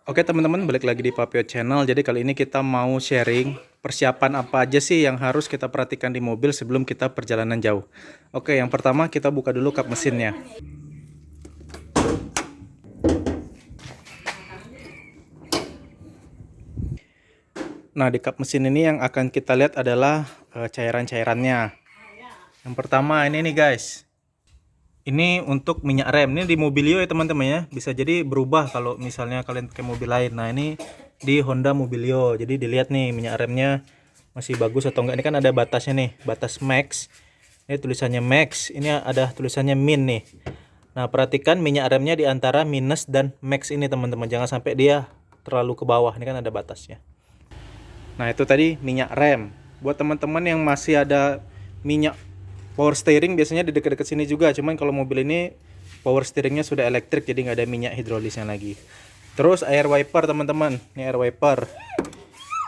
Oke teman-teman, balik lagi di Papio Channel. Jadi kali ini kita mau sharing persiapan apa aja sih yang harus kita perhatikan di mobil sebelum kita perjalanan jauh. Oke, yang pertama kita buka dulu kap mesinnya. Nah, di kap mesin ini yang akan kita lihat adalah cairan-cairannya. Yang pertama ini nih guys. Ini untuk minyak rem. Ini di Mobilio ya teman-teman ya. Bisa jadi berubah kalau misalnya kalian pakai mobil lain. Nah, ini di Honda Mobilio. Jadi dilihat nih minyak remnya masih bagus atau enggak. Ini kan ada batasnya nih, batas max. Ini tulisannya max, ini ada tulisannya min nih. Nah, perhatikan minyak remnya di antara minus dan max ini teman-teman. Jangan sampai dia terlalu ke bawah. Ini kan ada batasnya. Nah, itu tadi minyak rem. Buat teman-teman yang masih ada minyak power steering biasanya di dekat-dekat sini juga, cuman kalau mobil ini power steeringnya sudah elektrik jadi nggak ada minyak hidrolisnya lagi. Terus air wiper teman-teman, ini air wiper.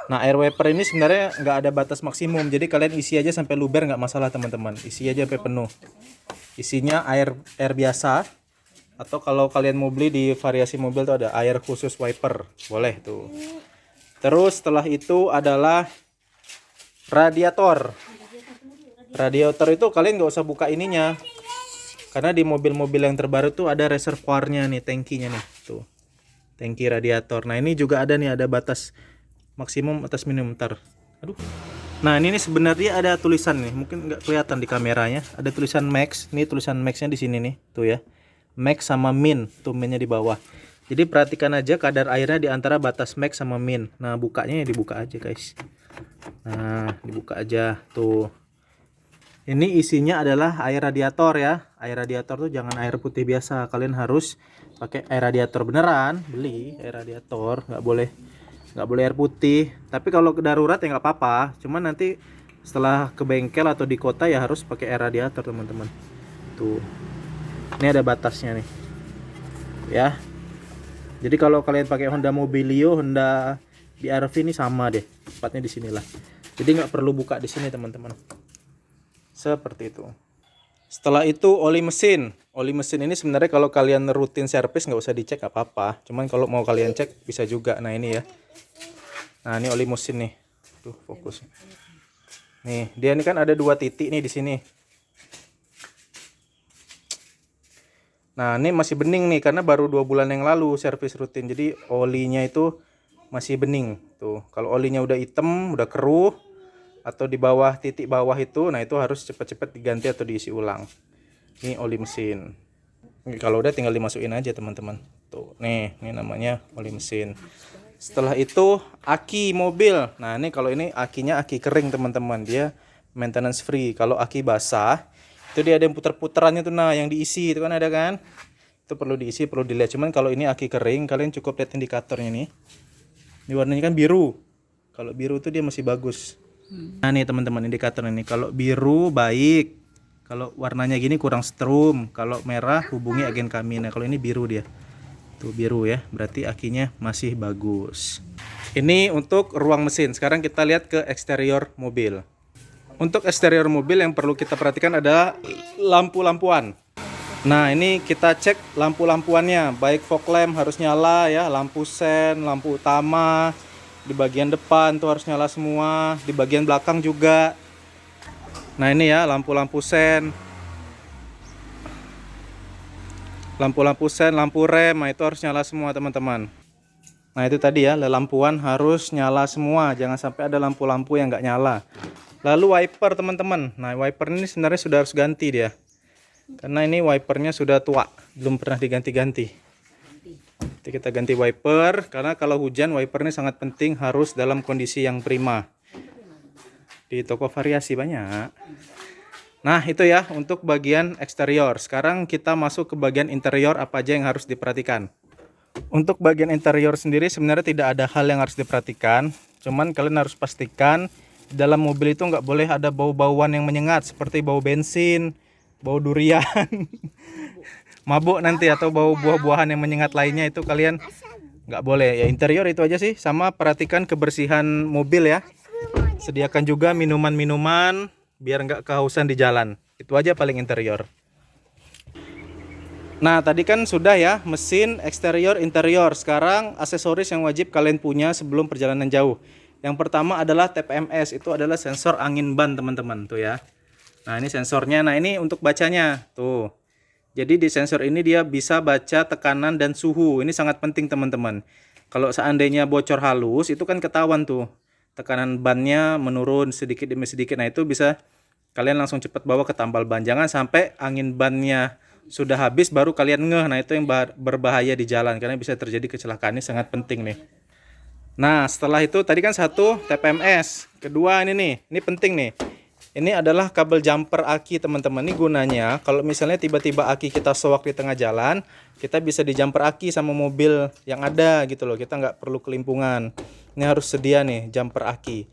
Nah, air wiper ini sebenarnya nggak ada batas maksimum, jadi kalian isi aja sampai luber nggak masalah teman-teman. Isi aja sampai penuh. Isinya air biasa, atau kalau kalian mau beli di variasi mobil tuh ada air khusus wiper, boleh tuh. Terus setelah itu adalah radiator. Radiator itu kalian nggak usah buka ininya, karena di mobil-mobil yang terbaru tuh ada reservoirnya nih, tangkinya nih, tuh tangki radiator. Nah, ini juga ada nih, ada batas maksimum atas minimum. Aduh. Nah, ini nih sebenarnya ada tulisan nih, mungkin nggak kelihatan di kameranya. Ada tulisan max, nih tulisan maxnya di sini nih, tuh ya, max sama min, tuh minnya di bawah. Jadi perhatikan aja kadar airnya di antara batas max sama min. Nah, bukanya ya dibuka aja guys. Nah, dibuka aja tuh. Ini isinya adalah air radiator ya. Air radiator tuh jangan air putih biasa. Kalian harus pakai air radiator beneran. Beli air radiator, nggak boleh air putih. Tapi kalau darurat ya nggak apa-apa. Cuman nanti setelah ke bengkel atau di kota ya harus pakai air radiator teman-teman. Tuh. Ini ada batasnya nih. Ya. Jadi kalau kalian pakai Honda Mobilio, Honda BR-V ini sama deh. Tepatnya di sinilah. Jadi nggak perlu buka di sini teman-teman. Seperti itu. Setelah itu oli mesin. Oli mesin ini sebenarnya kalau kalian rutin servis nggak usah dicek apa-apa. Cuman kalau mau kalian cek bisa juga. Nah, ini ya. Nah, ini oli mesin nih. Tuh, fokus. Nih, dia ini kan ada 2 titik nih di sini. Nah, ini masih bening nih karena baru 2 bulan yang lalu servis rutin. Jadi olinya itu masih bening. Tuh, kalau olinya udah hitam, udah keruh, atau di bawah titik bawah itu, nah itu harus cepat-cepat diganti atau diisi ulang. Ini oli mesin. Kalau udah tinggal dimasukin aja teman-teman. Tuh, nih, ini namanya oli mesin. Setelah itu aki mobil. Nah, ini kalau ini akinya aki kering teman-teman, dia maintenance free. Kalau aki basah, itu dia ada yang putar-putarannya tuh, nah yang diisi itu kan ada kan? Itu perlu diisi, perlu dilihat. Cuman kalau ini aki kering, kalian cukup lihat indikatornya nih. Ini warnanya kan biru. Kalau biru tuh dia masih bagus. Nah, nih teman-teman indikator ini, kalau biru baik, kalau warnanya gini kurang strum, kalau merah hubungi agen kami. Nah, kalau ini biru dia, tuh biru ya, berarti akinya masih bagus. Ini untuk ruang mesin. Sekarang kita lihat ke eksterior mobil. Untuk eksterior mobil yang perlu kita perhatikan adalah lampu-lampuan. Nah, ini kita cek lampu-lampuannya, baik fog lamp harus nyala ya, lampu sen, lampu utama. Di bagian depan tuh harus nyala semua, di bagian belakang juga. Nah, ini ya lampu-lampu sen, lampu-lampu sen, lampu rem, nah itu harus nyala semua teman-teman. Nah, itu tadi ya, lampuan harus nyala semua, jangan sampai ada lampu-lampu yang nggak nyala. Lalu wiper teman-teman. Nah, wiper ini sebenarnya sudah harus ganti dia, karena ini wipernya sudah tua, belum pernah diganti-ganti. Jadi kita ganti wiper, karena kalau hujan wiper ini sangat penting, harus dalam kondisi yang prima. Di toko variasi banyak. Nah, itu ya untuk bagian eksterior. Sekarang kita masuk ke bagian interior, apa aja yang harus diperhatikan. Untuk bagian interior sendiri sebenarnya tidak ada hal yang harus diperhatikan. Cuman kalian harus pastikan di dalam mobil itu nggak boleh ada bau-bauan yang menyengat, seperti bau bensin, bau durian. Mabuk nanti, atau bau buah-buahan yang menyengat lainnya, itu kalian nggak boleh ya. Interior itu aja sih, sama perhatikan kebersihan mobil ya. Sediakan juga minuman-minuman biar nggak kehausan di jalan. Itu aja paling interior. Nah, tadi kan sudah ya, mesin, eksterior, interior. Sekarang aksesoris yang wajib kalian punya sebelum perjalanan jauh. Yang pertama adalah TPMS, itu adalah sensor angin ban, teman-teman, tuh ya. Nah, ini sensornya. Nah, ini untuk bacanya, tuh. Jadi di sensor ini dia bisa baca tekanan dan suhu. Ini sangat penting, teman-teman. Kalau seandainya bocor halus, itu kan ketahuan tuh. Tekanan bannya menurun sedikit demi sedikit. Nah, itu bisa kalian langsung cepat bawa ke tambal ban. Jangan sampai angin bannya sudah habis baru kalian ngeh. Nah, itu yang berbahaya di jalan karena bisa terjadi kecelakaan. Ini sangat penting nih. Nah, setelah itu tadi kan satu TPMS. Kedua ini nih, ini penting nih. Ini adalah kabel jumper aki, teman-teman. Ini gunanya kalau misalnya tiba-tiba aki kita sewak di tengah jalan, kita bisa di jumper aki sama mobil yang ada gitu loh. Kita nggak perlu kelimpungan. Ini harus sedia nih jumper aki.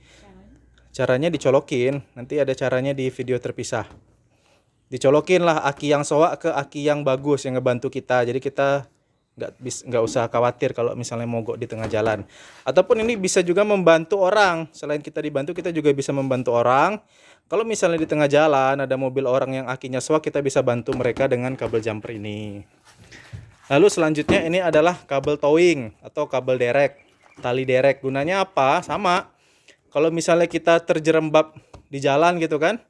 Caranya dicolokin, nanti ada caranya di video terpisah. Dicolokin lah aki yang soak ke aki yang bagus yang ngebantu kita. Jadi kita nggak usah khawatir kalau misalnya mogok di tengah jalan. Ataupun ini bisa juga membantu orang. Selain kita dibantu, kita juga bisa membantu orang. Kalau misalnya di tengah jalan ada mobil orang yang akinya soak, kita bisa bantu mereka dengan kabel jumper ini. Lalu selanjutnya ini adalah kabel towing atau kabel derek, tali derek. Gunanya apa? Sama. Kalau misalnya kita terjerembab di jalan gitu kan,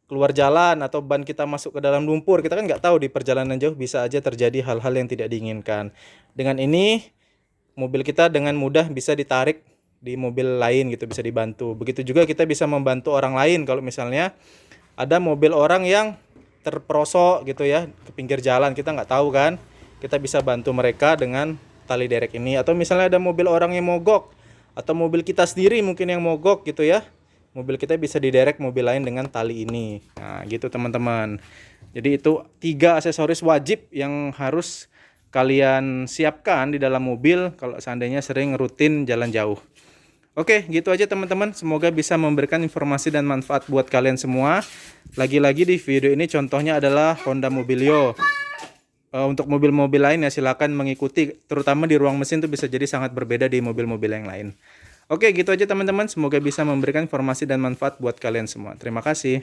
keluar jalan atau ban kita masuk ke dalam lumpur, kita kan nggak tahu di perjalanan jauh bisa aja terjadi hal-hal yang tidak diinginkan. Dengan ini mobil kita dengan mudah bisa ditarik di mobil lain gitu, bisa dibantu. Begitu juga kita bisa membantu orang lain kalau misalnya ada mobil orang yang terperosok gitu ya ke pinggir jalan, kita nggak tahu kan, kita bisa bantu mereka dengan tali derek ini. Atau misalnya ada mobil orang yang mogok atau mobil kita sendiri mungkin yang mogok gitu ya, mobil kita bisa diderek mobil lain dengan tali ini. Nah gitu teman-teman. Jadi itu 3 aksesoris wajib yang harus kalian siapkan di dalam mobil kalau seandainya sering rutin jalan jauh. Oke, gitu aja teman-teman. Semoga bisa memberikan informasi dan manfaat buat kalian semua. Lagi-lagi di video ini contohnya adalah Honda Mobilio. Untuk mobil-mobil lain ya silakan mengikuti. Terutama di ruang mesin itu bisa jadi sangat berbeda di mobil-mobil yang lain. Oke, gitu aja teman-teman. Semoga bisa memberikan informasi dan manfaat buat kalian semua. Terima kasih.